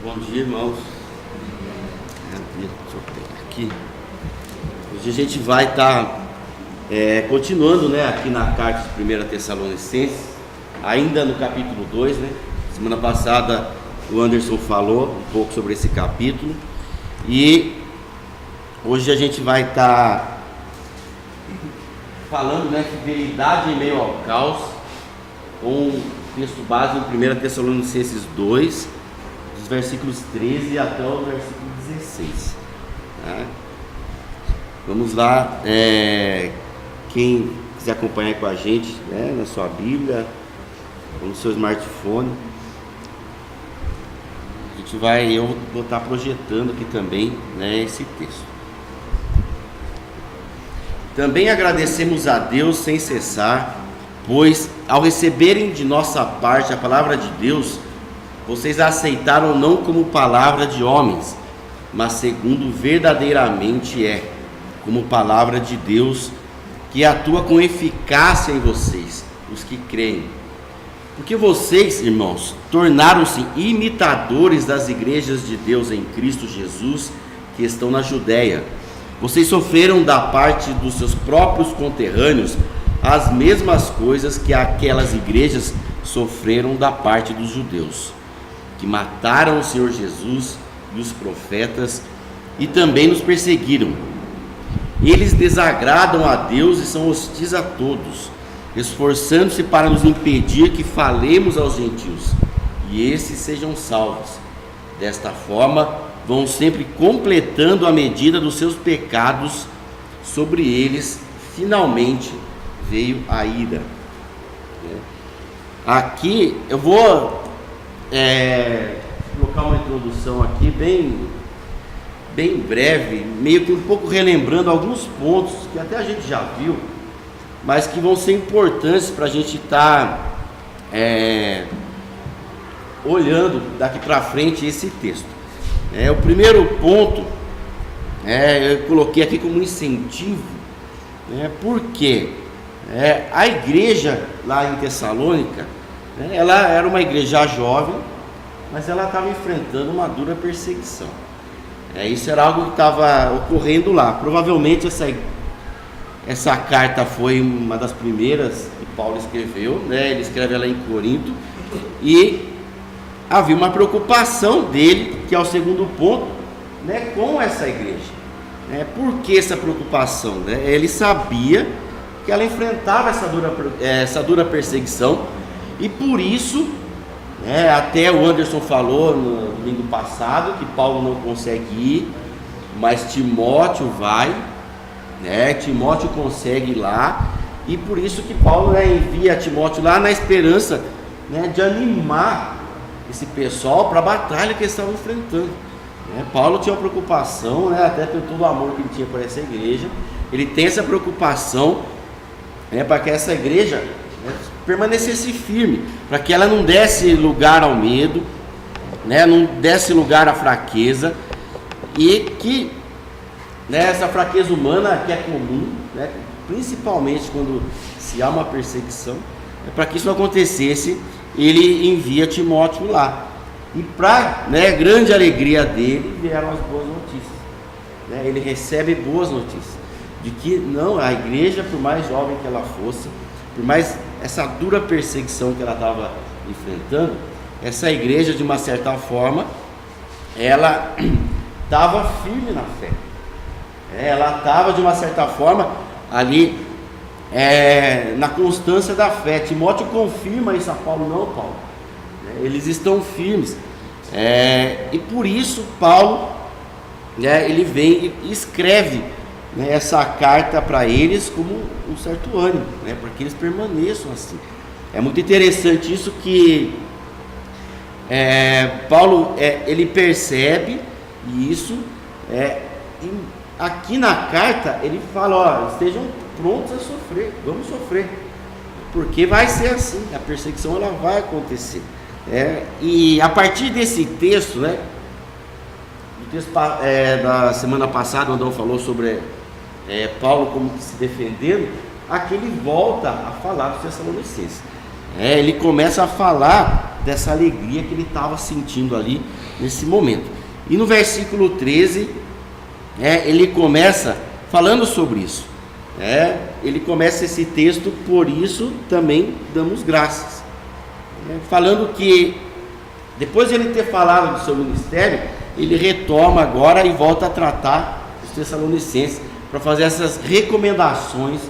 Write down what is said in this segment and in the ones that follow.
Bom dia, irmãos. Deixa eu pegar aqui. Hoje a gente vai estar continuando, aqui na carta de 1 Tessalonicenses, ainda no capítulo 2, Semana passada o Anderson falou um pouco sobre esse capítulo e hoje a gente vai estar falando, fidelidade em meio ao caos, com um texto base em 1 Tessalonicenses 2, dos versículos 13 até o versículo 16. Vamos lá, quem quiser acompanhar com a gente, na sua Bíblia ou no seu smartphone, eu vou estar projetando aqui também, esse texto. Também agradecemos a Deus sem cessar, pois ao receberem de nossa parte a palavra de Deus, vocês a aceitaram não como palavra de homens, mas segundo verdadeiramente é, como palavra de Deus, que atua com eficácia em vocês, os que creem. Porque vocês, irmãos, tornaram-se imitadores das igrejas de Deus em Cristo Jesus, que estão na Judéia. Vocês sofreram da parte dos seus próprios conterrâneos as mesmas coisas que aquelas igrejas sofreram da parte dos judeus, que mataram o Senhor Jesus e os profetas e também nos perseguiram. Eles desagradam a Deus e são hostis a todos, esforçando-se para nos impedir que falemos aos gentios e esses sejam salvos. Desta forma, vão sempre completando a medida dos seus pecados. Sobre eles, finalmente, veio a ira. Aqui, eu vou colocar uma introdução aqui bem breve, meio que um pouco relembrando alguns pontos que até a gente já viu, mas que vão ser importantes para a gente estar olhando daqui para frente esse texto. O primeiro ponto, eu coloquei aqui como incentivo, porque a igreja lá em Tessalônica, ela era uma igreja jovem, mas ela estava enfrentando uma dura perseguição. Isso era algo que estava ocorrendo lá. Provavelmente essa carta foi uma das primeiras que Paulo escreveu, ele escreve ela em Corinto, e havia uma preocupação dele, que é o segundo ponto, com essa igreja. Por que essa preocupação? Ele sabia que ela enfrentava essa dura perseguição, e por isso, até o Anderson falou no domingo passado que Paulo não consegue ir, mas Timóteo vai, Timóteo consegue ir lá, e por isso que Paulo envia Timóteo lá na esperança de animar esse pessoal para a batalha que eles estavam enfrentando. Paulo tinha uma preocupação, até por todo o amor que ele tinha por essa igreja, ele tem essa preocupação para que essa igreja permanecesse firme, para que ela não desse lugar ao medo, não desse lugar à fraqueza, e que essa fraqueza humana que é comum, principalmente quando se há uma perseguição, para que isso não acontecesse, ele envia Timóteo lá, e para grande alegria dele vieram as boas notícias. Ele recebe boas notícias de que a igreja, por mais jovem que ela fosse, por mais essa dura perseguição que ela estava enfrentando, essa igreja, de uma certa forma, ela estava firme na fé. Ela estava, de uma certa forma, ali na constância da fé. Timóteo confirma isso a Paulo: não, Paulo, eles estão firmes, e por isso Paulo, ele vem e escreve essa carta para eles como um certo ânimo, para que eles permaneçam assim. É muito interessante isso, que Paulo ele percebe isso, aqui na carta ele fala: estejam prontos a sofrer, vamos sofrer, porque vai ser assim, a perseguição ela vai acontecer. E a partir desse texto, o texto da semana passada, o Andão falou sobre Paulo como que se defendendo, aqui ele volta a falar dos Tessalonicenses. Ele começa a falar dessa alegria que ele estava sentindo ali nesse momento. E no versículo 13, ele começa falando sobre isso. Ele começa esse texto: por isso também damos graças. Falando que, depois de ele ter falado do seu ministério, ele retoma agora e volta a tratar os Tessalonicenses, para fazer essas recomendações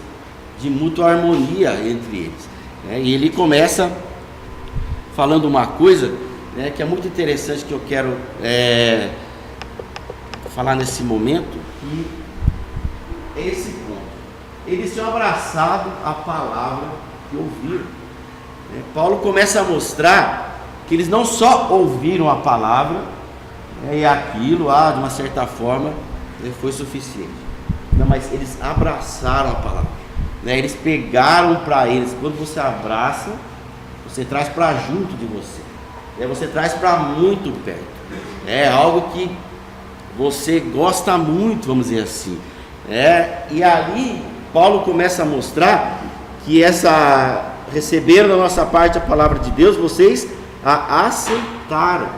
de mútua harmonia entre eles. E ele começa falando uma coisa, que é muito interessante, que eu quero falar nesse momento, que é esse ponto. Eles tinham abraçado a palavra que ouviram. Paulo começa a mostrar que eles não só ouviram a palavra, e aquilo, de uma certa forma, foi suficiente. Não, mas eles abraçaram a palavra. Eles pegaram para eles. Quando você abraça, você traz para junto de você. Você traz para muito perto. É algo que você gosta muito, vamos dizer assim. E ali Paulo começa a mostrar que receberam da nossa parte a palavra de Deus, vocês a aceitaram.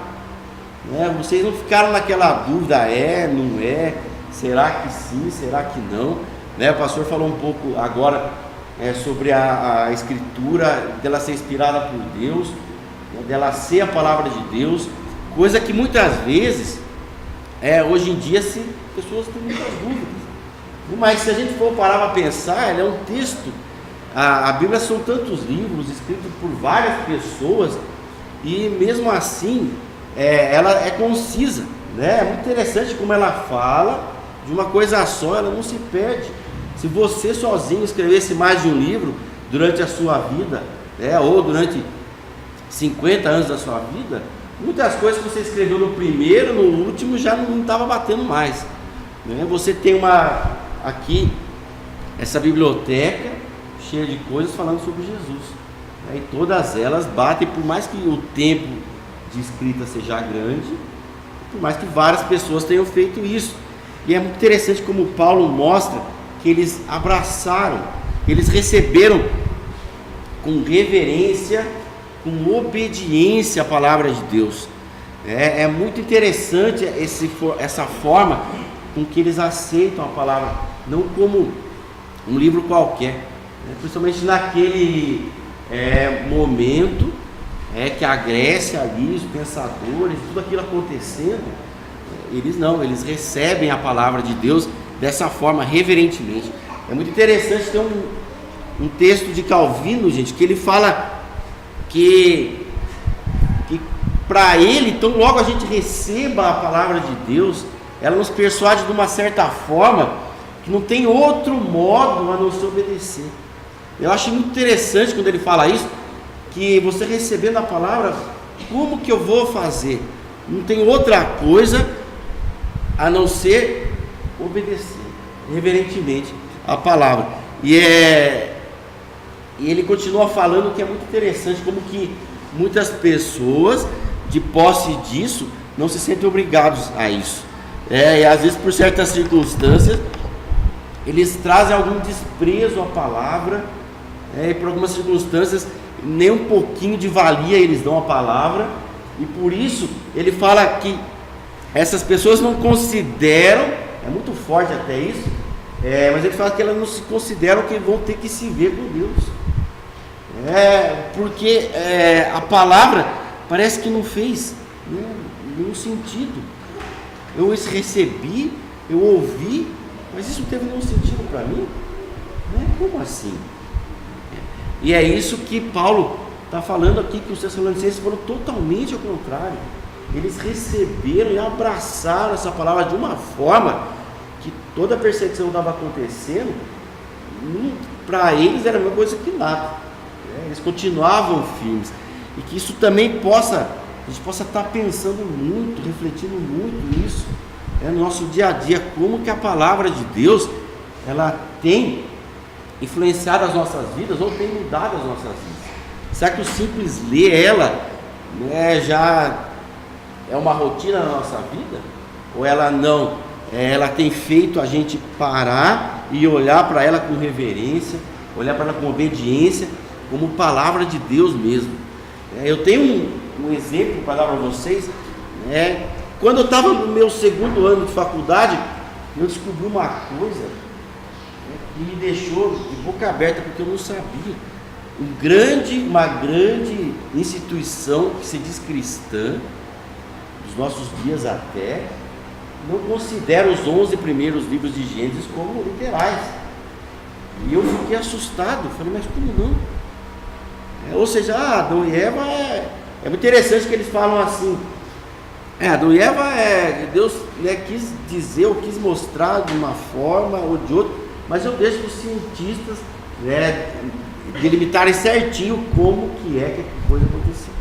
Vocês não ficaram naquela dúvida: não é, será que sim, será que não? O pastor falou um pouco agora sobre a escritura, dela ser inspirada por Deus, dela ser a palavra de Deus, coisa que muitas vezes, hoje em dia, pessoas têm muitas dúvidas. Mas se a gente for parar para pensar, ela é um texto. A Bíblia são tantos livros escritos por várias pessoas, e mesmo assim ela é concisa, É muito interessante como ela fala de uma coisa só, ela não se perde. Se você sozinho escrevesse mais de um livro durante a sua vida, ou durante 50 anos da sua vida, muitas coisas que você escreveu no primeiro, no último, já não estava batendo mais. Você tem aqui essa biblioteca cheia de coisas falando sobre Jesus, e todas elas batem, por mais que o tempo de escrita seja grande, por mais que várias pessoas tenham feito isso. E é muito interessante como Paulo mostra que eles abraçaram, eles receberam com reverência, com obediência a palavra de Deus. É muito interessante essa forma com que eles aceitam a palavra, não como um livro qualquer, principalmente naquele momento que a Grécia ali, os pensadores, tudo aquilo acontecendo, eles recebem a palavra de Deus dessa forma, reverentemente. É muito interessante, tem um texto de Calvino, gente, que ele fala que para ele, então logo a gente receba a palavra de Deus, ela nos persuade de uma certa forma que não tem outro modo a não se obedecer. Eu acho muito interessante quando ele fala isso, que você recebendo a palavra, como que eu vou fazer? Não tem outra coisa a não ser obedecer reverentemente a palavra. E ele continua falando que é muito interessante como que muitas pessoas, de posse disso, não se sentem obrigados a isso. E às vezes, por certas circunstâncias, eles trazem algum desprezo à palavra, e por algumas circunstâncias nem um pouquinho de valia eles dão à palavra, e por isso ele fala que essas pessoas não consideram, é muito forte até isso, mas ele fala que elas não se consideram que vão ter que se ver com Deus, porque a palavra parece que não fez nenhum sentido. Eu recebi, eu ouvi, mas isso não teve nenhum sentido para mim, como assim? E é isso que Paulo está falando aqui, que os Tessalonicenses foram totalmente ao contrário. Eles receberam e abraçaram essa palavra de uma forma que toda a perseguição estava acontecendo, para eles era a mesma coisa que nada. Eles continuavam firmes. E que isso também a gente possa estar pensando muito, refletindo muito nisso, no nosso dia a dia, como que a palavra de Deus, ela tem influenciado as nossas vidas ou tem mudado as nossas vidas. Será que o simples ler ela já é uma rotina na nossa vida? Ou ela não? Ela tem feito a gente parar e olhar para ela com reverência, olhar para ela com obediência, como palavra de Deus mesmo. Eu tenho um exemplo para dar para vocês. Quando eu estava no meu segundo ano de faculdade, eu descobri uma coisa que me deixou de boca aberta, porque eu não sabia. Uma grande instituição que se diz cristã, dos nossos dias até, não considera os 11 primeiros livros de Gênesis como literais. E eu fiquei assustado, falei, mas como não? Ou seja, Adão e Eva é muito interessante que eles falam assim, Adão e Eva Deus quis dizer ou quis mostrar de uma forma ou de outra, mas eu deixo os cientistas delimitarem certinho como que a coisa aconteceu.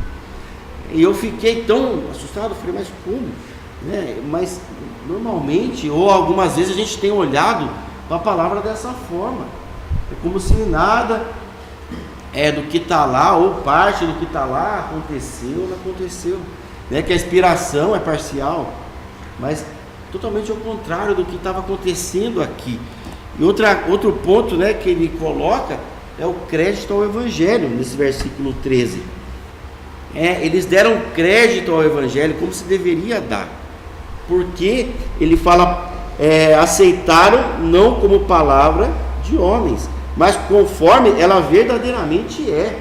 E eu fiquei tão assustado, falei, mas como? Mas normalmente, ou algumas vezes a gente tem olhado para a palavra dessa forma, é como se nada do que está lá, ou parte do que está lá aconteceu ou não aconteceu, que a inspiração é parcial, mas totalmente ao contrário do que estava acontecendo aqui. E outro ponto que ele coloca é o crédito ao Evangelho, nesse versículo 13. Eles deram crédito ao Evangelho como se deveria dar, porque ele fala, aceitaram não como palavra de homens, mas conforme ela verdadeiramente é.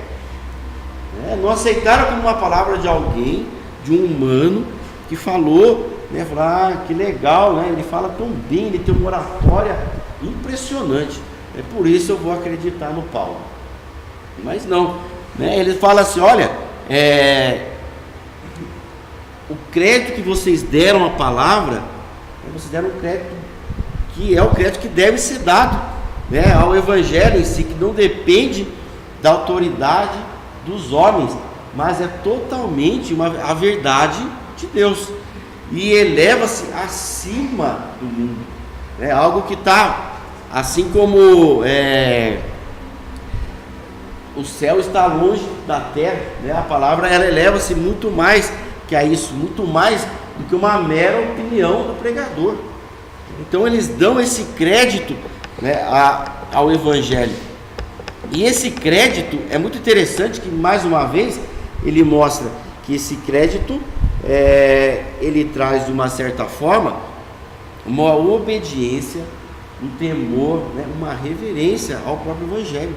Não aceitaram como uma palavra de alguém, de um humano que falou, que legal, ele fala tão bem, ele tem uma oratória impressionante, por isso eu vou acreditar no Paulo. Mas não, ele fala assim, olha, o crédito que vocês deram à palavra, vocês deram um crédito que é o crédito que deve ser dado ao Evangelho em si, que não depende da autoridade dos homens, mas é totalmente a verdade de Deus, e eleva-se acima do mundo, algo que está, assim como o céu está longe da terra, a palavra ela eleva-se muito mais que a isso, muito mais do que uma mera opinião do pregador. Então eles dão esse crédito ao Evangelho, e esse crédito é muito interessante, que mais uma vez ele mostra que esse crédito ele traz de uma certa forma uma obediência, um temor, uma reverência ao próprio Evangelho,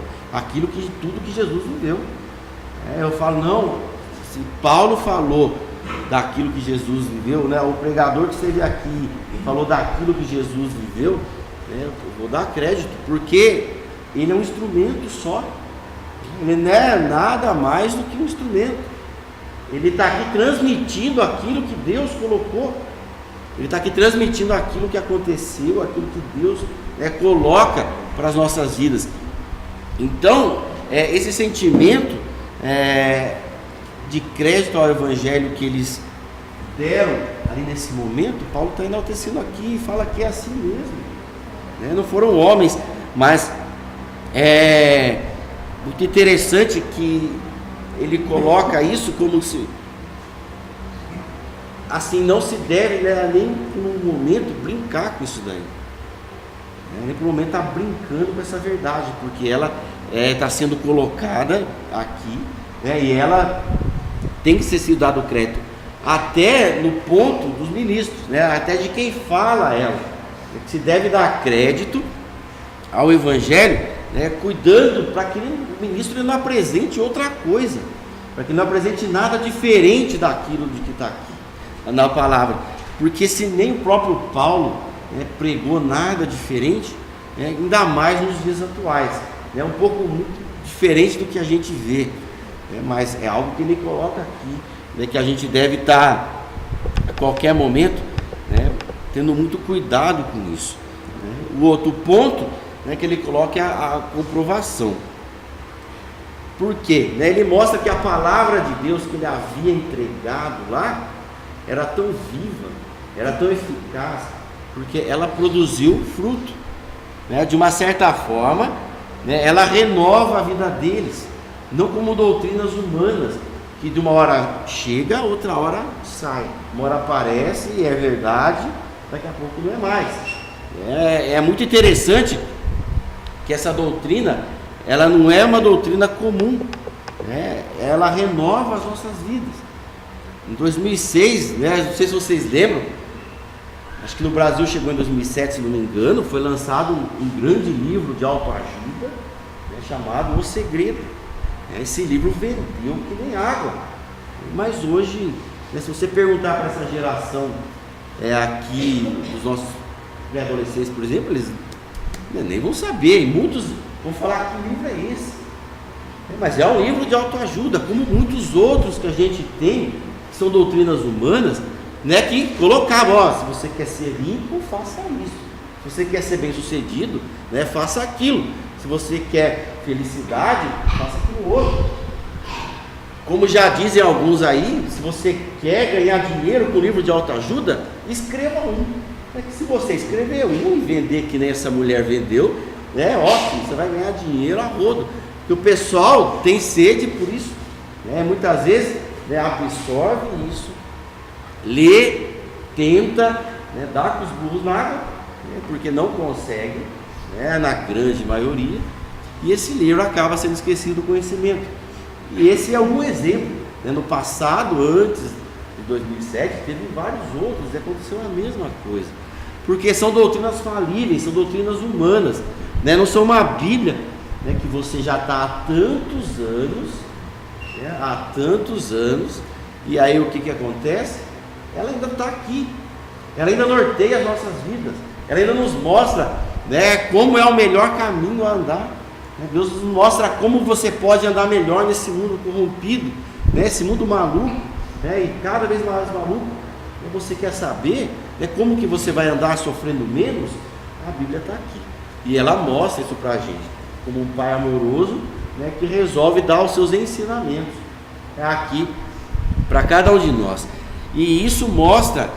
tudo que Jesus viveu. Eu falo, não, se Paulo falou daquilo que Jesus viveu, o pregador que esteve aqui falou daquilo que Jesus viveu, eu vou dar crédito, porque ele é um instrumento só, ele não é nada mais do que um instrumento, ele está aqui transmitindo aquilo que Deus colocou, ele está aqui transmitindo aquilo que aconteceu, aquilo que Deus coloca para as nossas vidas. Então, esse sentimento de crédito ao Evangelho que eles deram ali nesse momento, Paulo está enaltecendo aqui e fala que é assim mesmo, não foram homens, mas muito interessante que ele coloca isso como se assim não se deve nem por um momento brincar com isso daí, nem por um momento está brincando com essa verdade, porque ela está sendo colocada aqui, e ela tem que ser sido dado crédito, até no ponto dos ministros, até de quem fala ela, que se deve dar crédito ao Evangelho, cuidando para que o ministro não apresente outra coisa, para que não apresente nada diferente daquilo de que está aqui na palavra, porque se nem o próprio Paulo pregou nada diferente, ainda mais nos dias atuais, um pouco muito diferente do que a gente vê, mas é algo que ele coloca aqui, que a gente deve estar a qualquer momento tendo muito cuidado com isso. O outro ponto que ele coloca é a comprovação. Por quê? Ele mostra que a palavra de Deus que ele havia entregado lá era tão viva, era tão eficaz, porque ela produziu fruto, de uma certa forma, ela renova a vida deles, não como doutrinas humanas, que de uma hora chega, outra hora sai, uma hora aparece e é verdade, daqui a pouco não é mais. É muito interessante que essa doutrina, ela não é uma doutrina comum, ela renova as nossas vidas, Em 2006, né, não sei se vocês lembram, acho que no Brasil chegou em 2007, se não me engano, foi lançado um grande livro de autoajuda, né, chamado O Segredo. Esse livro vendeu que nem água. Mas hoje, né, se você perguntar para essa geração aqui, dos nossos pré-adolescentes, por exemplo, eles nem vão saber, e muitos vão falar que livro é esse. Mas é um livro de autoajuda, como muitos outros que a gente tem, que são doutrinas humanas, né, que colocavam, se você quer ser limpo, faça isso. Se você quer ser bem sucedido, né, faça aquilo. Se você quer felicidade, faça aquilo outro. Como já dizem alguns aí, se você quer ganhar dinheiro com livro de autoajuda, escreva um. É que se você escrever um e vender que nem essa mulher vendeu, é ótimo, você vai ganhar dinheiro a rodo. Porque o pessoal tem sede por isso, né? Muitas vezes, né, absorve isso, lê, tenta, né, dar com os burros na água, né, porque não consegue, né, na grande maioria, e esse livro acaba sendo esquecido do conhecimento. E esse é um exemplo, né? No passado, antes de 2007, teve vários outros, e aconteceu a mesma coisa, porque são doutrinas falíveis, são doutrinas humanas, né? Não são uma Bíblia, né, que você já está há tantos anos, e aí o que acontece? Ela ainda está aqui, ela ainda norteia as nossas vidas, ela ainda nos mostra, né, como é o melhor caminho a andar, né? Deus nos mostra como você pode andar melhor nesse mundo corrompido, né, esse mundo maluco, né, e cada vez mais maluco. Você quer saber, né, como que você vai andar sofrendo menos? A Bíblia está aqui, e ela mostra isso para a gente, como um pai amoroso, né, que resolve dar os seus ensinamentos aqui para cada um de nós. E isso mostra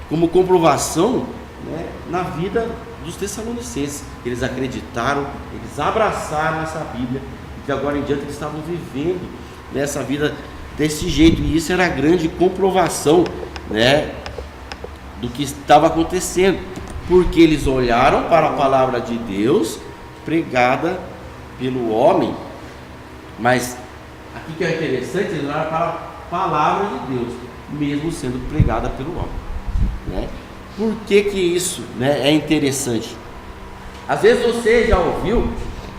como comprovação, né, na vida dos Tessalonicenses. Eles acreditaram, eles abraçaram essa Bíblia, e de agora em diante eles estavam vivendo nessa vida desse jeito, e isso era a grande comprovação, né, do que estava acontecendo, porque eles olharam para a palavra de Deus pregada pelo homem, mas aqui que é interessante, eles olharam para a palavra de Deus, mesmo sendo pregada pelo homem, né? Por que isso, né, é interessante? Às vezes você já ouviu,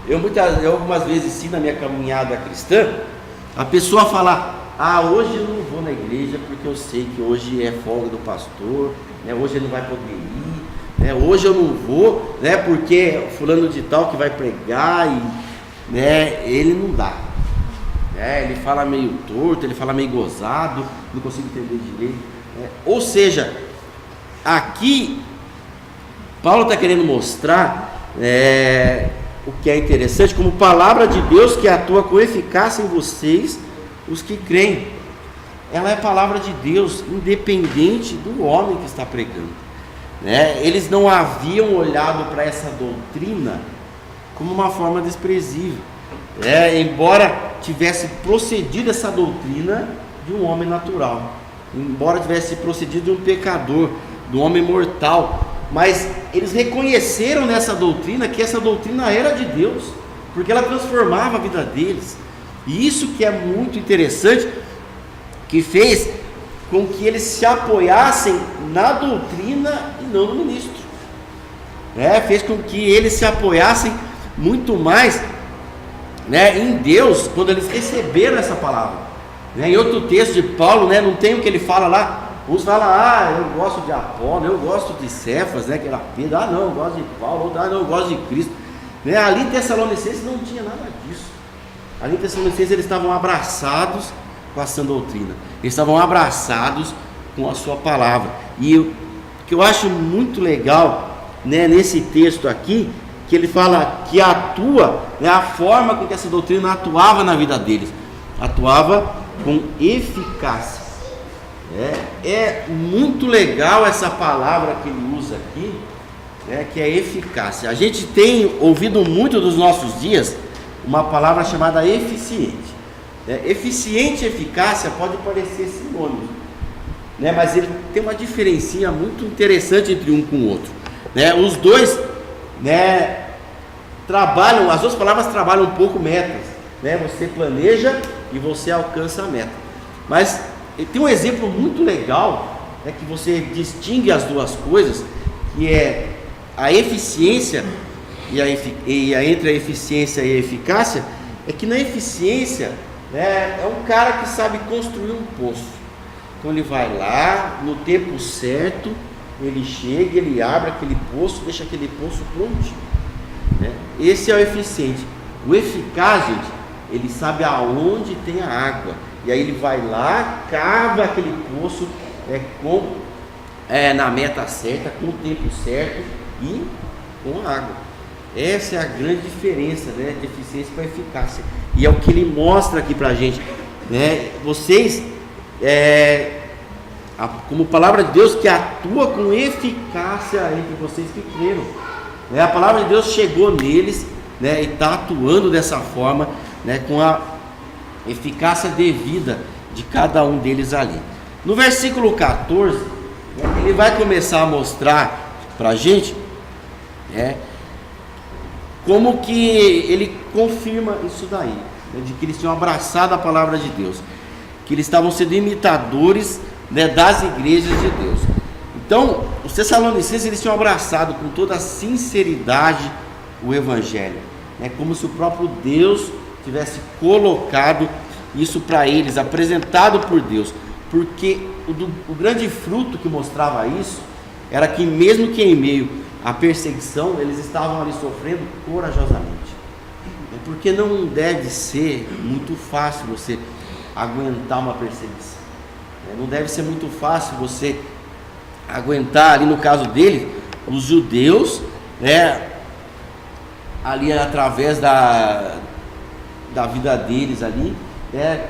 eu algumas vezes sim na minha caminhada cristã, a pessoa falar: hoje eu não vou na igreja porque eu sei que hoje é folga do pastor, né, hoje ele não vai poder ir, né, hoje eu não vou, né, porque fulano de tal que vai pregar, e, né, ele não dá, né, ele fala meio torto, ele fala meio gozado, não consigo entender direito, né? Ou seja, aqui Paulo está querendo mostrar o que é interessante, como palavra de Deus que atua com eficácia em vocês, os que creem. Ela é palavra de Deus, independente do homem que está pregando, né? Eles não haviam olhado para essa doutrina como uma forma desprezível, né? Embora tivesse procedido essa doutrina de um homem natural, embora tivesse procedido de um pecador, do homem mortal, mas eles reconheceram nessa doutrina que essa doutrina era de Deus, porque ela transformava a vida deles. E isso que é muito interessante, que fez com que eles se apoiassem na doutrina e não no ministro, né? Fez com que eles se apoiassem muito mais, né, em Deus, quando eles receberam essa palavra, né? Em outro texto de Paulo, né, não tem o que ele fala lá. Uns falam: eu gosto de Apolo, eu gosto de Cefas, né, que era Pedro. Não, eu gosto de Paulo. Não, eu gosto de Cristo, né? Ali em Tessalonicenses não tinha nada disso. Ali em Tessalonicenses eles estavam abraçados com a sã doutrina, eles estavam abraçados com a sua palavra. E o que eu acho muito legal, né, nesse texto aqui, que ele fala que atua, né, a forma com que essa doutrina atuava na vida deles, atuava com eficácia. É muito legal essa palavra que ele usa aqui, né, que é eficácia. A gente tem ouvido muito nos nossos dias uma palavra chamada eficiente, né? Eficiente e eficácia pode parecer sinônimos, né, mas ele tem uma diferença muito interessante entre um com o outro, né? Os dois, né, trabalham, as duas palavras trabalham um pouco metas, né? Você planeja e você alcança a meta, mas tem um exemplo muito legal, né, que você distingue as duas coisas, que é a eficiência entre a eficiência e a eficácia. É que na eficiência, né, é um cara que sabe construir um poço. Então ele vai lá, no tempo certo, ele chega, ele abre aquele poço, deixa aquele poço prontinho, né? Esse é o eficiente. O eficaz, gente, ele sabe aonde tem a água, e aí ele vai lá, cava aquele poço na meta certa, com o tempo certo e com a água. Essa é a grande diferença, né, de eficiência para eficácia, e é o que ele mostra aqui para a gente, né? Vocês, como palavra de Deus que atua com eficácia entre vocês que creram, né? A palavra de Deus chegou neles, né, e está atuando dessa forma, né, com a eficácia devida de cada um deles ali. No versículo 14, né, ele vai começar a mostrar para a gente, né, como que ele confirma isso daí, né, de que eles tinham abraçado a palavra de Deus, que eles estavam sendo imitadores, né, das igrejas de Deus. Então, os Tessalonicenses, eles tinham abraçado com toda a sinceridade o Evangelho, né, como se o próprio Deus tivesse colocado isso para eles, apresentado por Deus, porque o grande fruto que mostrava isso era que, mesmo que em meio à perseguição, eles estavam ali sofrendo corajosamente, porque não deve ser muito fácil você aguentar uma perseguição, não deve ser muito fácil você aguentar, ali no caso dele, os judeus, né, ali através da vida deles ali, né,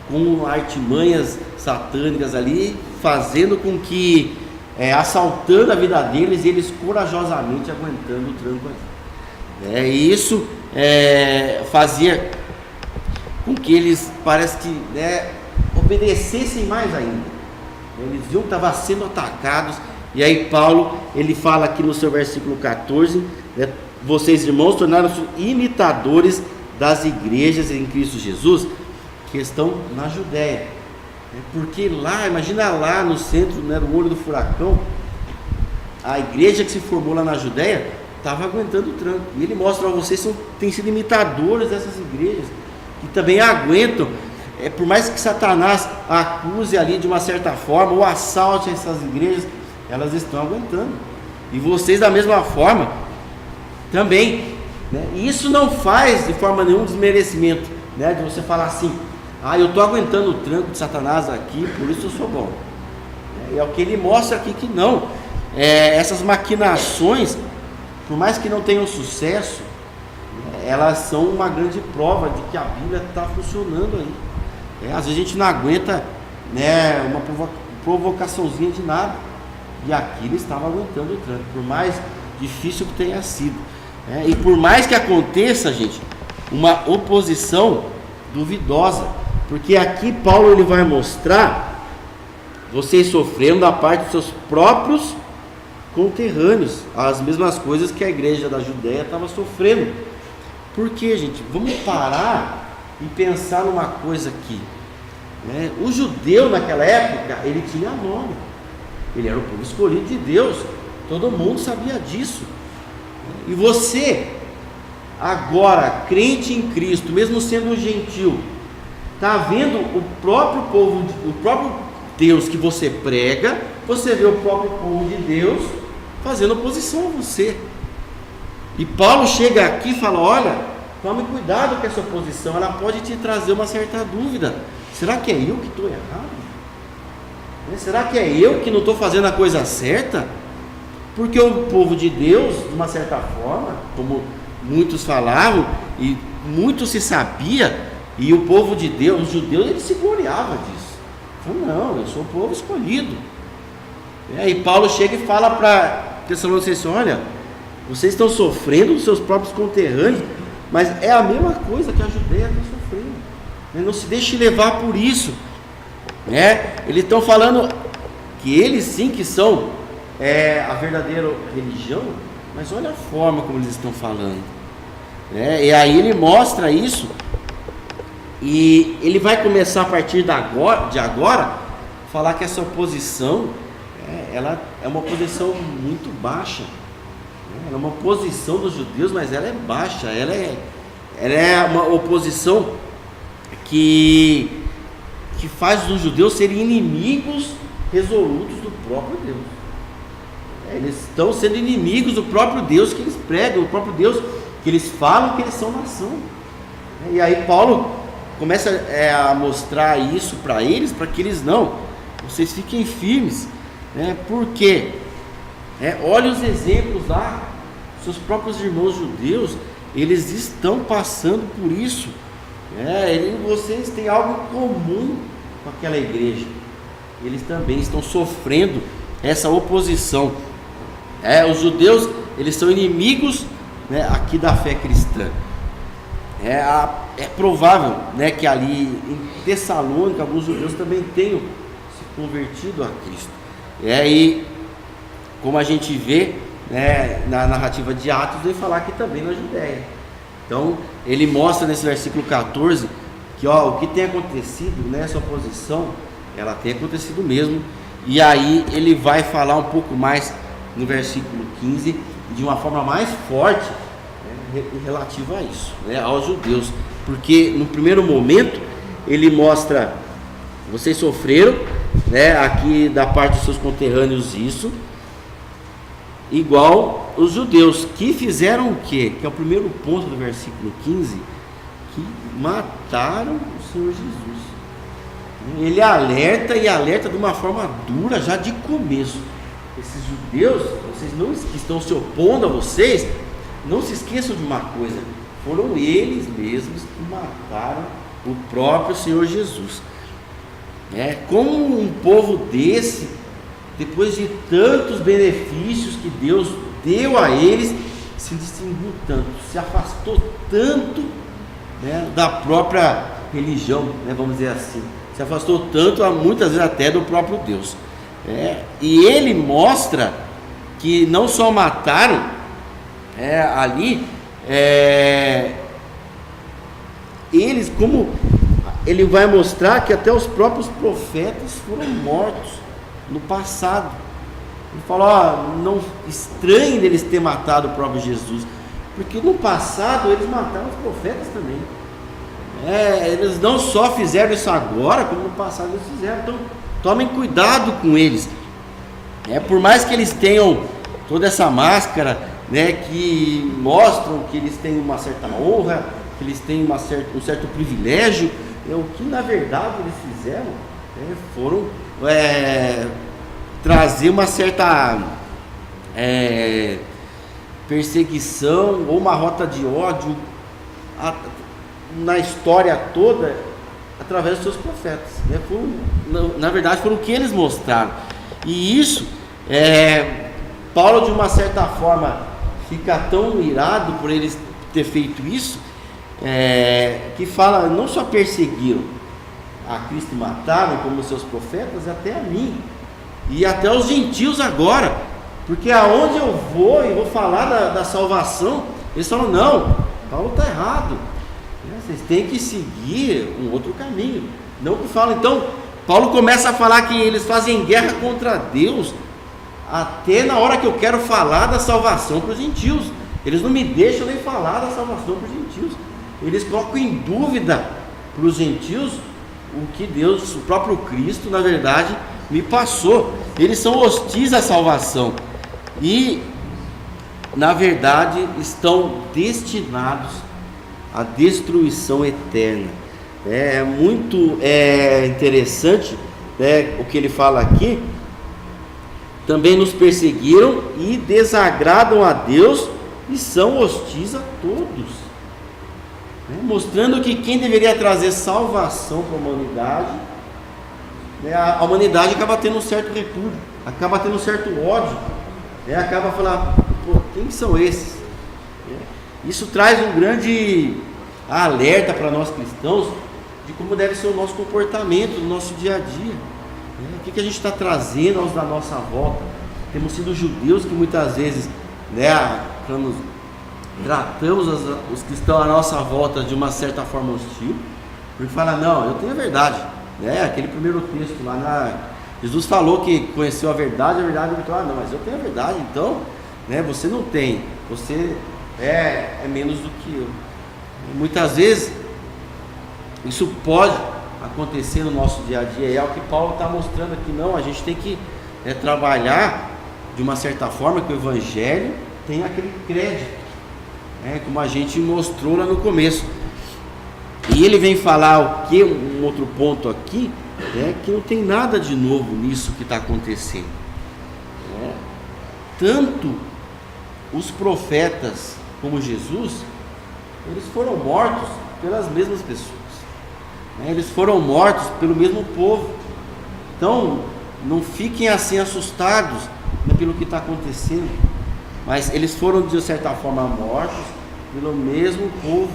com artimanhas satânicas ali, fazendo com que, assaltando a vida deles, eles corajosamente aguentando o tranco ali. E isso fazia com que eles, parece que, né, obedecessem mais ainda. Eles viam que estavam sendo atacados, e aí Paulo, ele fala aqui no seu versículo 14, né, vocês, irmãos, tornaram-se imitadores das igrejas em Cristo Jesus, que estão na Judéia, porque lá, imagina lá no centro, né, do olho do furacão, a igreja que se formou lá na Judéia estava aguentando o tranco, e ele mostra para vocês que têm sido imitadores dessas igrejas, que também aguentam, por mais que Satanás acuse ali de uma certa forma, ou assalte essas igrejas, elas estão aguentando, e vocês da mesma forma também, né? E isso não faz de forma nenhum desmerecimento, né, de você falar assim, eu estou aguentando o tranco de Satanás aqui, por isso eu sou bom. É o que ele mostra aqui, que não, essas maquinações, por mais que não tenham sucesso, elas são uma grande prova de que a Bíblia está funcionando aí. Às vezes a gente não aguenta, né, uma provocaçãozinha de nada, e aqui ele estava aguentando o tranco, por mais difícil que tenha sido, e por mais que aconteça, gente, uma oposição duvidosa, porque aqui Paulo, ele vai mostrar vocês sofrendo da parte dos seus próprios conterrâneos, as mesmas coisas que a igreja da Judéia estava sofrendo. Por quê, gente? Vamos parar e pensar numa coisa aqui, né? O judeu naquela época, ele tinha nome, ele era o povo escolhido de Deus, todo mundo sabia disso. E você, agora, crente em Cristo, mesmo sendo um gentil, está vendo o próprio povo, o próprio Deus que você prega, você vê o próprio povo de Deus fazendo oposição a você. E Paulo chega aqui e fala, olha, tome cuidado com essa oposição, ela pode te trazer uma certa dúvida. Será que é eu que estou errado? Será que é eu que não estou fazendo a coisa certa? Porque o povo de Deus, de uma certa forma, como muitos falavam, e muito se sabia, e o povo de Deus, os judeus, eles se gloriavam disso. Falaram, não, eu sou o povo escolhido. E Paulo chega e fala para Tessalonicenses, olha, vocês estão sofrendo dos seus próprios conterrâneos, mas é a mesma coisa que a Judéia está sofrendo. Não se deixe levar por isso. Eles estão falando que eles sim que são a verdadeira religião, mas olha a forma como eles estão falando. E aí ele mostra isso, e ele vai começar a partir de agora falar que essa oposição, ela é uma oposição muito baixa. Ela é uma oposição dos judeus, mas ela é baixa. Ela é uma oposição que faz os judeus serem inimigos resolutos do próprio Deus. Eles estão sendo inimigos do próprio Deus que eles pregam, do próprio Deus que eles falam que eles são nação. E aí Paulo começa a mostrar isso para eles, para que eles vocês fiquem firmes, por quê? Olha os exemplos lá, seus próprios irmãos judeus, eles estão passando por isso. Vocês têm algo em comum com aquela igreja. Eles também estão sofrendo essa oposição. Os judeus, eles são inimigos, aqui da fé cristã. É provável, que ali em Tessalônica alguns judeus também tenham se convertido a Cristo. E como a gente vê, na narrativa de Atos, vem falar aqui também na Judéia. Então ele mostra nesse versículo 14 que o que tem acontecido nessa oposição, ela tem acontecido mesmo. E aí ele vai falar um pouco mais no versículo 15, de uma forma mais forte, relativa a isso, aos judeus, porque no primeiro momento ele mostra: vocês sofreram, aqui da parte dos seus conterrâneos isso, igual os judeus, que fizeram o quê? Que é o primeiro ponto do versículo 15, que mataram o Senhor Jesus. Ele alerta de uma forma dura já de começo. Esses judeus, que estão se opondo a vocês, não se esqueçam de uma coisa: foram eles mesmos que mataram o próprio Senhor Jesus. Como um povo desse, depois de tantos benefícios que Deus deu a eles, se distinguiu tanto, se afastou tanto, da própria religião, vamos dizer assim, se afastou tanto, muitas vezes até do próprio Deus. E ele mostra que não só mataram ali, eles, como ele vai mostrar que até os próprios profetas foram mortos no passado. Ele fala: não estranhe deles ter matado o próprio Jesus, porque no passado eles mataram os profetas também. Eles não só fizeram isso agora, como no passado eles fizeram. Então tomem cuidado com eles. Por mais que eles tenham toda essa máscara, que mostram que eles têm uma certa honra, que eles têm um certo privilégio, o que na verdade eles fizeram foram trazer uma certa perseguição ou uma rota de ódio na história toda, através dos seus profetas. Na verdade foram o que eles mostraram. E isso, Paulo de uma certa forma fica tão irado por eles ter feito isso, que fala: não só perseguiram a Cristo e mataram, como os seus profetas, até a mim e até os gentios agora, porque aonde eu vou e vou falar da salvação, eles falam: não, Paulo está errado, vocês têm que seguir um outro caminho. Não que falam. Então Paulo começa a falar que eles fazem guerra contra Deus até na hora que eu quero falar da salvação para os gentios. Eles não me deixam nem falar da salvação para os gentios. Eles colocam em dúvida para os gentios o que Deus, o próprio Cristo, na verdade, me passou. Eles são hostis à salvação e, na verdade, estão destinados à destruição eterna. É muito interessante, o que ele fala aqui. Também nos perseguiram e desagradam a Deus e são hostis a todos, mostrando que quem deveria trazer salvação para a humanidade, a humanidade acaba tendo um certo repúdio, acaba tendo um certo ódio, acaba falando: quem são esses? Isso traz um grande alerta para nós cristãos de como deve ser o nosso comportamento no nosso dia a dia. O que a gente está trazendo aos da nossa volta? Temos sido judeus que muitas vezes tratamos os que estão à nossa volta de uma certa forma hostil, porque fala: não, eu tenho a verdade. Aquele primeiro texto lá Jesus falou que conheceu a verdade libertou. Não, mas eu tenho a verdade, então, né, você não tem, você é menos do que eu. E muitas vezes isso pode acontecer no nosso dia a dia, e é o que Paulo está mostrando aqui. Não, a gente tem que trabalhar de uma certa forma que o Evangelho tem aquele crédito, como a gente mostrou lá no começo. E ele vem falar o que? Um outro ponto aqui, que não tem nada de novo nisso que está acontecendo. Tanto os profetas como Jesus, eles foram mortos pelas mesmas pessoas, eles foram mortos pelo mesmo povo. Então não fiquem assim assustados pelo que está acontecendo, mas eles foram de certa forma mortos pelo mesmo povo.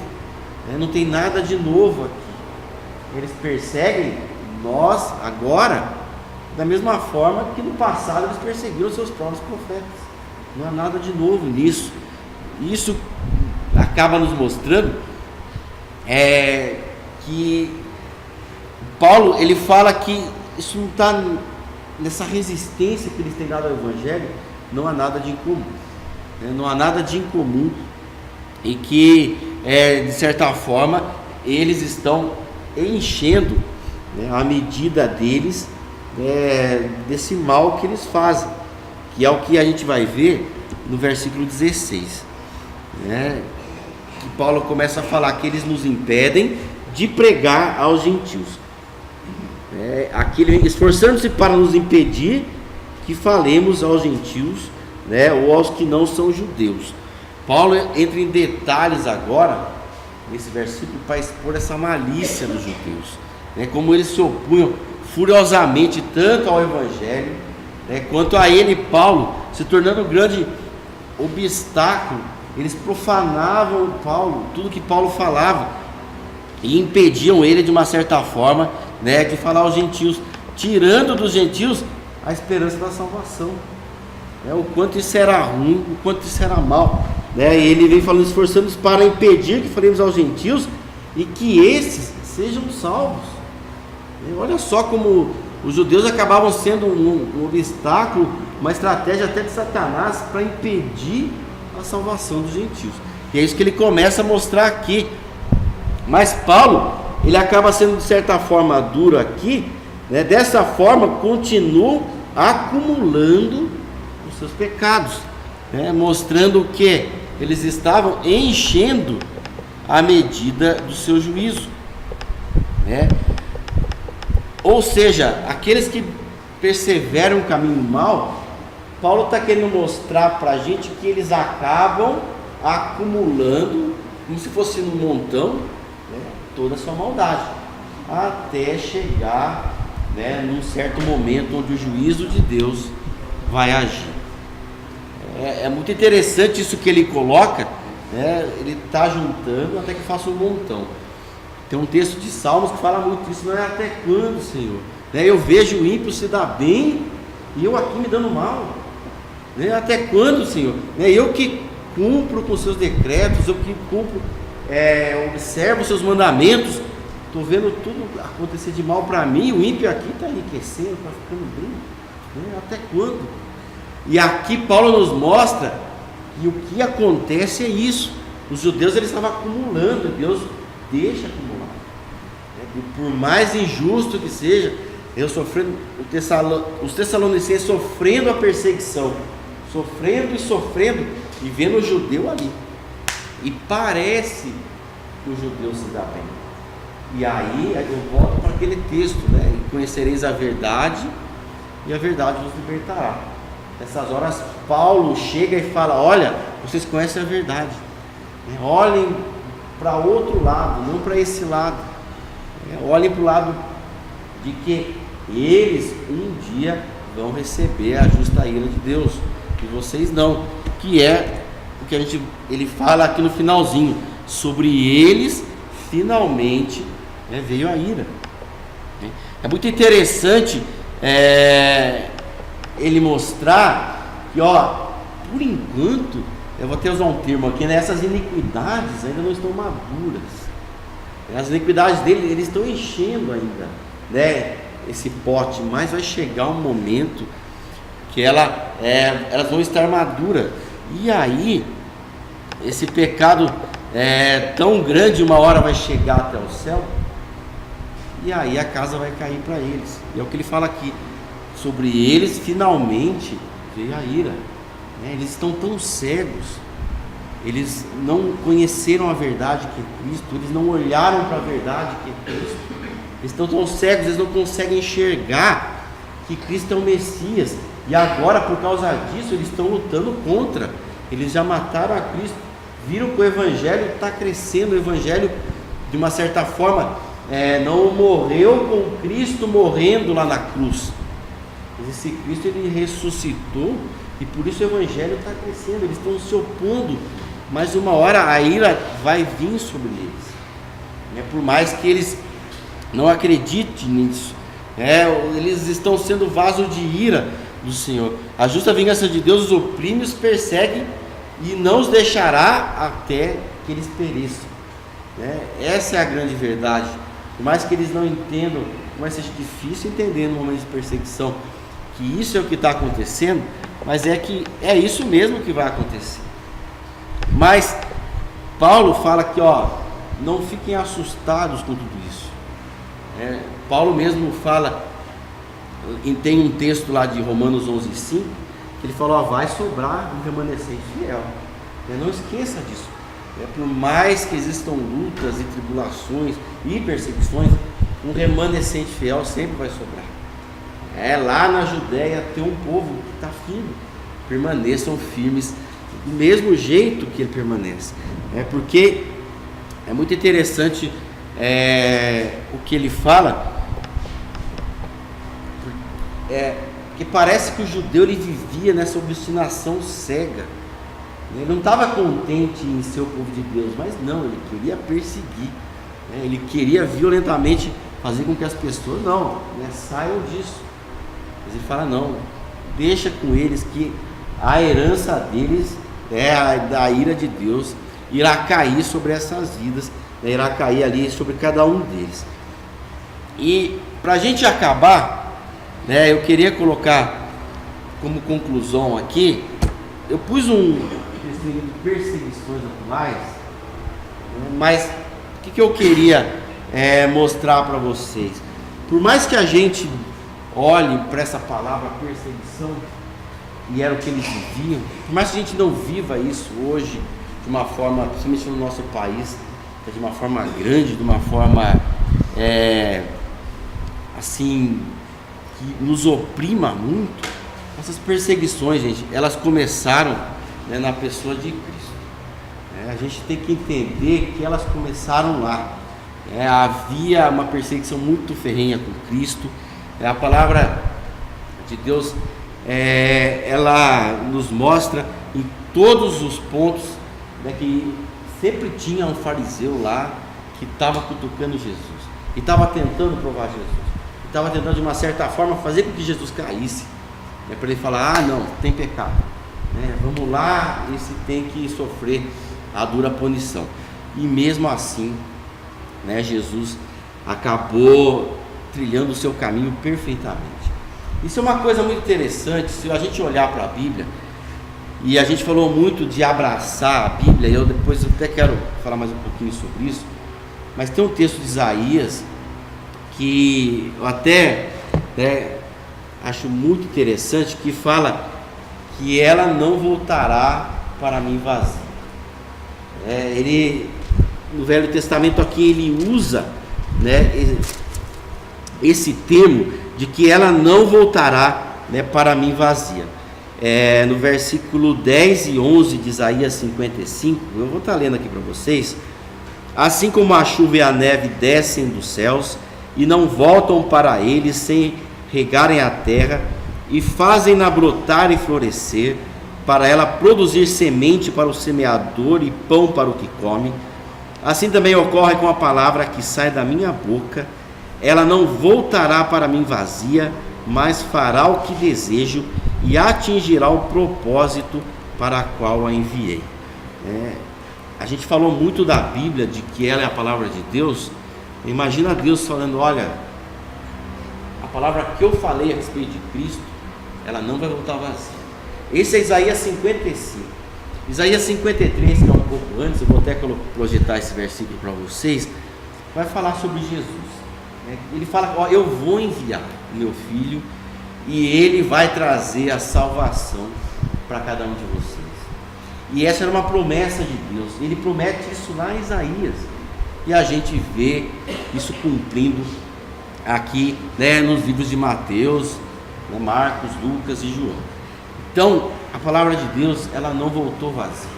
Não tem nada de novo aqui. Eles perseguem nós agora da mesma forma que no passado eles perseguiram seus próprios profetas. Não há nada de novo nisso. Isso acaba nos mostrando que Paulo, ele fala que isso não está nessa resistência que eles têm dado ao Evangelho. Não há nada de incomum, não há nada de incomum, e que de certa forma eles estão enchendo a medida deles desse mal que eles fazem, que é o que a gente vai ver no versículo 16, que Paulo começa a falar que eles nos impedem de pregar aos gentios, aqui ele vem esforçando-se para nos impedir que falemos aos gentios, ou aos que não são judeus. Paulo entra em detalhes agora nesse versículo para expor essa malícia dos judeus, como eles se opunham furiosamente tanto ao Evangelho, quanto a ele, Paulo, se tornando um grande obstáculo. Eles profanavam Paulo, tudo que Paulo falava, e impediam ele de uma certa forma de falar aos gentios, tirando dos gentios a esperança da salvação. O quanto isso era ruim, o quanto isso era mal, e ele vem falando, esforçando-se para impedir que falemos aos gentios e que esses sejam salvos. Olha só como os judeus acabavam sendo um obstáculo, uma estratégia até de Satanás para impedir a salvação dos gentios. E é isso que ele começa a mostrar aqui. Mas Paulo, ele acaba sendo de certa forma duro aqui, dessa forma continuam acumulando os seus pecados, mostrando que eles estavam enchendo a medida do seu juízo, ou seja, aqueles que perseveram no caminho mal, Paulo está querendo mostrar para a gente que eles acabam acumulando, como se fosse num montão, toda a sua maldade, até chegar num certo momento onde o juízo de Deus vai agir. É muito interessante isso que ele coloca, ele está juntando até que faça um montão. Tem um texto de Salmos que fala muito isso, não é até quando, Senhor? Eu vejo o ímpio se dar bem e eu aqui me dando mal. Até quando, Senhor? Eu que cumpro com os seus decretos, eu que cumpro, observo os seus mandamentos, estou vendo tudo acontecer de mal para mim, o ímpio aqui está enriquecendo, está ficando bem. Até quando? E aqui Paulo nos mostra que o que acontece é isso. Os judeus eles estavam acumulando, Deus deixa acumular. Por mais injusto que seja, os tessalonicenses sofrendo a perseguição, sofrendo e vendo o judeu ali. E parece que o judeu se dá bem. E aí eu volto para aquele texto, e conhecereis a verdade, e a verdade vos libertará. Nessas horas Paulo chega e fala, olha, vocês conhecem a verdade, olhem para outro lado, não para esse lado, olhem para o lado de que eles um dia vão receber a justa ira de Deus, e vocês não, que é o que ele fala aqui no finalzinho, sobre eles finalmente veio a ira. É muito interessante ele mostrar que, por enquanto, eu vou até usar um termo aqui, essas iniquidades ainda não estão maduras. As iniquidades dele, eles estão enchendo ainda, esse pote, mas vai chegar um momento que elas vão estar maduras. E aí, esse pecado tão grande, uma hora vai chegar até o céu, e aí a casa vai cair para eles. E é o que ele fala aqui, sobre eles finalmente veio a ira. Eles estão tão cegos, eles não conheceram a verdade que é Cristo, eles não olharam para a verdade que é Cristo, eles estão tão cegos, eles não conseguem enxergar que Cristo é o Messias, e agora por causa disso eles estão lutando contra. Eles já mataram a Cristo, viram que o Evangelho está crescendo, o Evangelho de uma certa forma não morreu com Cristo morrendo lá na cruz, mas esse Cristo ele ressuscitou, e por isso o Evangelho está crescendo. Eles estão se opondo, mas uma hora a ira vai vir sobre eles, por mais que eles não acreditem nisso, eles estão sendo vaso de ira do Senhor. A justa vingança de Deus os oprime, os persegue e não os deixará até que eles pereçam. Essa é a grande verdade. Por mais que eles não entendam, por mais que seja difícil entender no momento de perseguição, que isso é o que está acontecendo, mas que é isso mesmo que vai acontecer. Mas Paulo fala que não fiquem assustados com tudo isso. Paulo mesmo fala, tem um texto lá de Romanos 11:5, que ele fala, vai sobrar um remanescente fiel. Não esqueça disso. Por mais que existam lutas e tribulações e perseguições, um remanescente fiel sempre vai sobrar. Lá na Judéia tem um povo que está firme, permaneçam firmes do mesmo jeito que ele permanece. Porque é muito interessante o que ele fala, que parece que o judeu ele vivia nessa obstinação cega. Ele não estava contente em ser o povo de Deus, mas não, ele queria perseguir, ele queria violentamente fazer com que as pessoas saiam disso. Mas ele fala, não, deixa com eles, que a herança deles da ira de Deus irá cair sobre essas vidas, irá cair ali sobre cada um deles. E para a gente acabar, eu queria colocar como conclusão aqui, eu pus perseguições atuais, mas o que eu queria mostrar para vocês? Por mais que a gente olhe para essa palavra perseguição, e era o que eles viviam, por mais que a gente não viva isso hoje de uma forma, principalmente no nosso país, de uma forma grande, de uma forma assim, que nos oprima muito, essas perseguições, gente, elas começaram na pessoa de Cristo. A gente tem que entender que elas começaram lá. Havia uma perseguição muito ferrenha com Cristo. A palavra de Deus, ela nos mostra em todos os pontos, que sempre tinha um fariseu lá que estava cutucando Jesus, e estava tentando provar Jesus, estava tentando de uma certa forma fazer com que Jesus caísse, para ele falar, não, tem pecado, vamos lá, esse tem que sofrer a dura punição. E mesmo assim, Jesus acabou trilhando o seu caminho perfeitamente. Isso é uma coisa muito interessante. Se a gente olhar para a Bíblia, e a gente falou muito de abraçar a Bíblia, e eu depois até quero falar mais um pouquinho sobre isso, mas tem um texto de Isaías que eu até acho muito interessante, que fala que ela não voltará para mim vazia. Ele, no Velho Testamento aqui, ele usa esse termo de que ela não voltará para mim vazia. No versículo 10 e 11 de Isaías 55, eu vou estar lendo aqui para vocês. Assim como a chuva e a neve descem dos céus e não voltam para eles sem regarem a terra, e fazem-na brotar e florescer, para ela produzir semente para o semeador e pão para o que come, assim também ocorre com a palavra que sai da minha boca. Ela não voltará para mim vazia, mas fará o que desejo e atingirá o propósito para a qual a enviei. A gente falou muito da Bíblia, de que ela é a palavra de Deus. Imagina Deus falando, olha, a palavra que eu falei a respeito de Cristo, ela não vai voltar vazia. Esse é Isaías 55. Isaías 53, que é um pouco antes, eu vou até projetar esse versículo para vocês, vai falar sobre Jesus. Ele fala: ó, eu vou enviar meu filho e ele vai trazer a salvação para cada um de vocês. E essa era uma promessa de Deus. Ele promete isso lá em Isaías, e a gente vê isso cumprindo aqui, né, nos livros de Mateus, né, Marcos, Lucas e João. Então a palavra de Deus, ela não voltou vazia.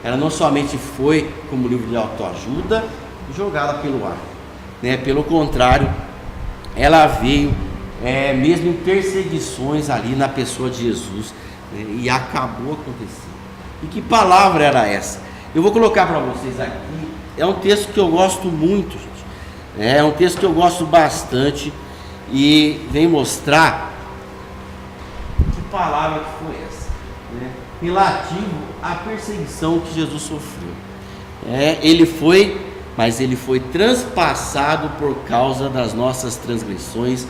Ela não somente foi como livro de autoajuda jogada pelo ar, né? Pelo contrário, ela veio mesmo em perseguições ali na pessoa de Jesus, né? E acabou acontecendo. E que palavra era essa? Eu vou colocar para vocês aqui. É um texto que eu gosto muito, gente. É um texto que eu gosto bastante, e vem mostrar que palavra que foi essa, né? Relativo à perseguição que Jesus sofreu. Mas ele foi transpassado por causa das nossas transgressões,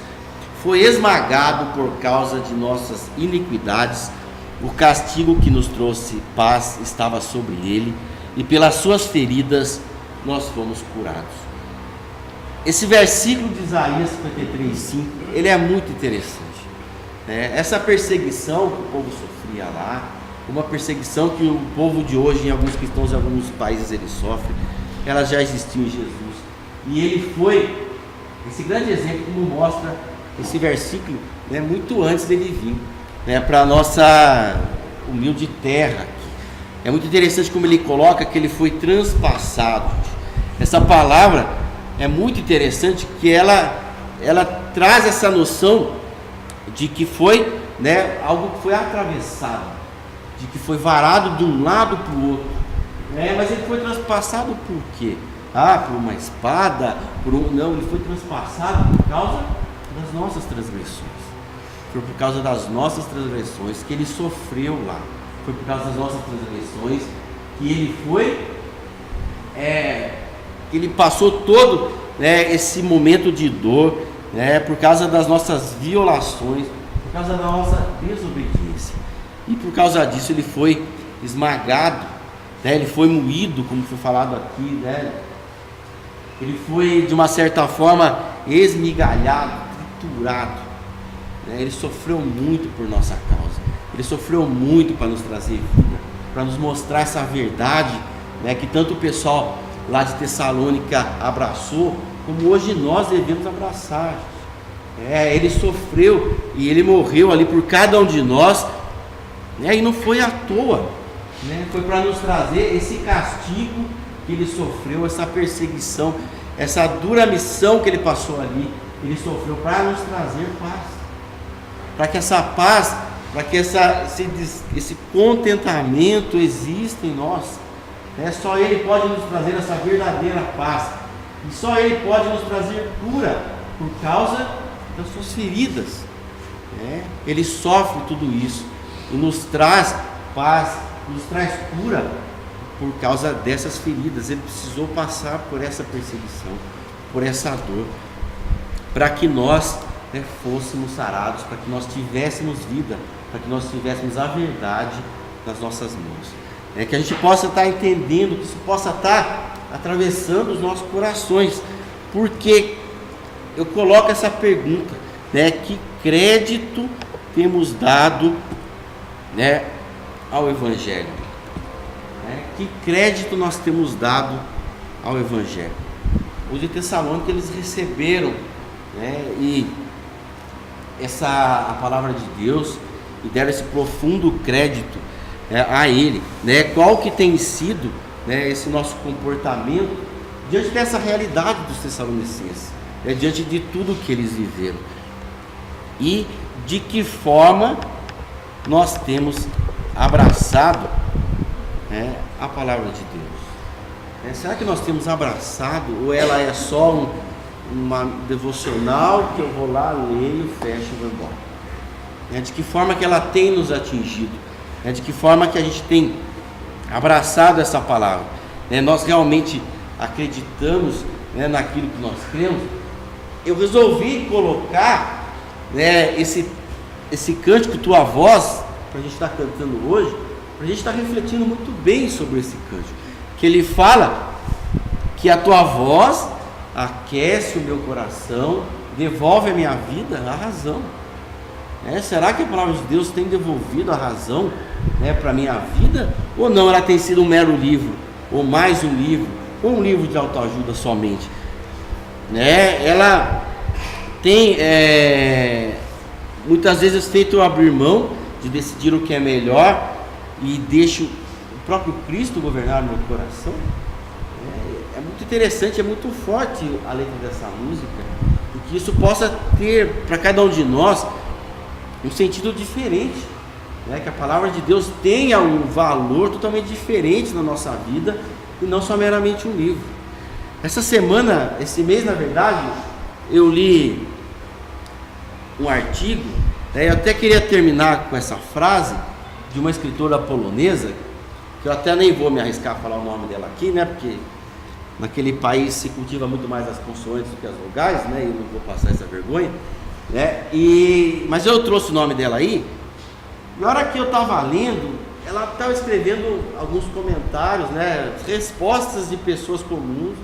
foi esmagado por causa de nossas iniquidades. O castigo que nos trouxe paz estava sobre ele, e pelas suas feridas nós fomos curados. Esse versículo de Isaías 53:5, ele é muito interessante, né? Essa perseguição que o povo sofria lá, uma perseguição que o povo de hoje, em alguns cristãos, em alguns países, ele sofre, ela já existiu em Jesus. E ele foi esse grande exemplo, como mostra esse versículo, né, muito antes dele vir, né, para a nossa humilde terra aqui. É muito interessante como ele coloca que ele foi transpassado. Essa palavra é muito interessante, que ela traz essa noção de que foi, né, algo que foi atravessado, de que foi varado de um lado para o outro, né? Mas ele foi transpassado por quê? Por uma espada? Não, ele foi transpassado por causa das nossas transgressões. Foi por causa das nossas transgressões que ele sofreu lá. Foi por causa das nossas transgressões que ele foi, que ele passou todo, né, esse momento de dor, né, por causa das nossas violações, por causa da nossa desobediência. E por causa disso ele foi esmagado, né, ele foi moído, como foi falado aqui, né, ele foi de uma certa forma esmigalhado, triturado, né, ele sofreu muito por nossa causa, ele sofreu muito para nos trazer vida, para nos mostrar essa verdade, né, que tanto o pessoal lá de Tessalônica abraçou, como hoje nós devemos abraçar. Ele sofreu e ele morreu ali por cada um de nós, né, e não foi à toa, né, foi para nos trazer esse castigo que ele sofreu, essa perseguição, essa dura missão que ele passou ali. Ele sofreu para nos trazer paz, para que essa paz, para que esse contentamento exista em nós. Só ele pode nos trazer essa verdadeira paz, e só ele pode nos trazer cura por causa das suas feridas. Ele sofre tudo isso e nos traz paz, nos traz cura por causa dessas feridas. Ele precisou passar por essa perseguição, por essa dor, para que nós, fôssemos sarados, para que nós tivéssemos vida, para que nós tivéssemos a verdade nas nossas mãos. Que a gente possa estar entendendo, que isso possa estar atravessando os nossos corações. Porque eu coloco essa pergunta, que crédito temos dado, ao Evangelho? Que crédito nós temos dado ao Evangelho? Os de Tessalônica, eles receberam, e a palavra de Deus, e deram esse profundo crédito a ele, qual que tem sido, esse nosso comportamento diante dessa realidade dos tessalonicenses, diante de tudo que eles viveram, e de que forma nós temos abraçado a palavra de Deus. Será que nós temos abraçado, ou ela é só uma devocional que eu vou lá, leio, fecho e vou embora? De que forma que ela tem nos atingido? De que forma que a gente tem abraçado essa palavra? Nós realmente acreditamos, naquilo que nós cremos? Eu resolvi colocar né, esse cântico Tua Voz, para a gente estar cantando hoje, para a gente estar refletindo muito bem sobre esse cântico, que ele fala que a Tua voz aquece o meu coração, devolve a minha vida a razão. Será que a palavra de Deus tem devolvido a razão, né, para a minha vida? Ou não, ela tem sido um mero livro, ou mais um livro, ou um livro de autoajuda somente? Ela tem, muitas vezes feito eu abrir mão de decidir o que é melhor e deixo o próprio Cristo governar no meu coração. É muito interessante, é muito forte a letra dessa música, e que isso possa ter para cada um de nós um sentido diferente, né? Que a palavra de Deus tenha um valor totalmente diferente na nossa vida e não só meramente um livro. Essa semana, esse mês na verdade, eu li um artigo, eu até queria terminar com essa frase de uma escritora polonesa, que eu até nem vou me arriscar a falar o nome dela aqui, né? Porque naquele país se cultiva muito mais as consoantes do que as vogais, né? Eu não vou passar essa vergonha, né? Mas eu trouxe o nome dela aí. Na hora que eu estava lendo, ela estava escrevendo alguns comentários, né? Respostas de pessoas comuns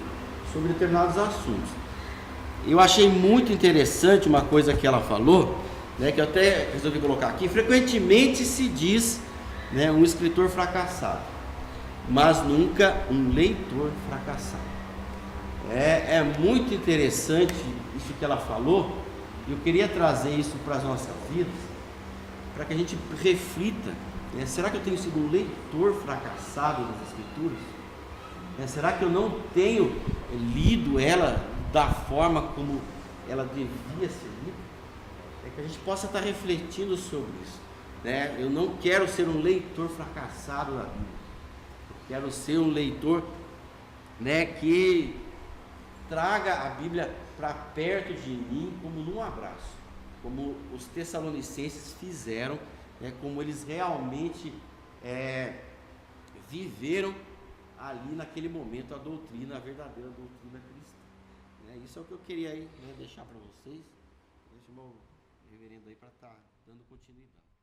sobre determinados assuntos. Eu achei muito interessante uma coisa que ela falou, né? Que eu até resolvi colocar aqui. Frequentemente se diz, né, um escritor fracassado, mas nunca um leitor fracassado. É muito interessante isso que ela falou. Eu queria trazer isso para as nossas vidas, para que a gente reflita, né? Será que eu tenho sido um leitor fracassado das Escrituras? Será que eu não tenho lido ela da forma como ela devia ser lida? Que a gente possa estar refletindo sobre isso, né? Eu não quero ser um leitor fracassado da Bíblia. Eu quero ser um leitor, né, que traga a Bíblia para perto de mim como num abraço, como os Tessalonicenses fizeram, né, como eles realmente viveram ali naquele momento a doutrina, a verdadeira doutrina cristã. Isso é o que eu queria aí, né, deixar para vocês. Deixa o meu reverendo aí para estar dando continuidade.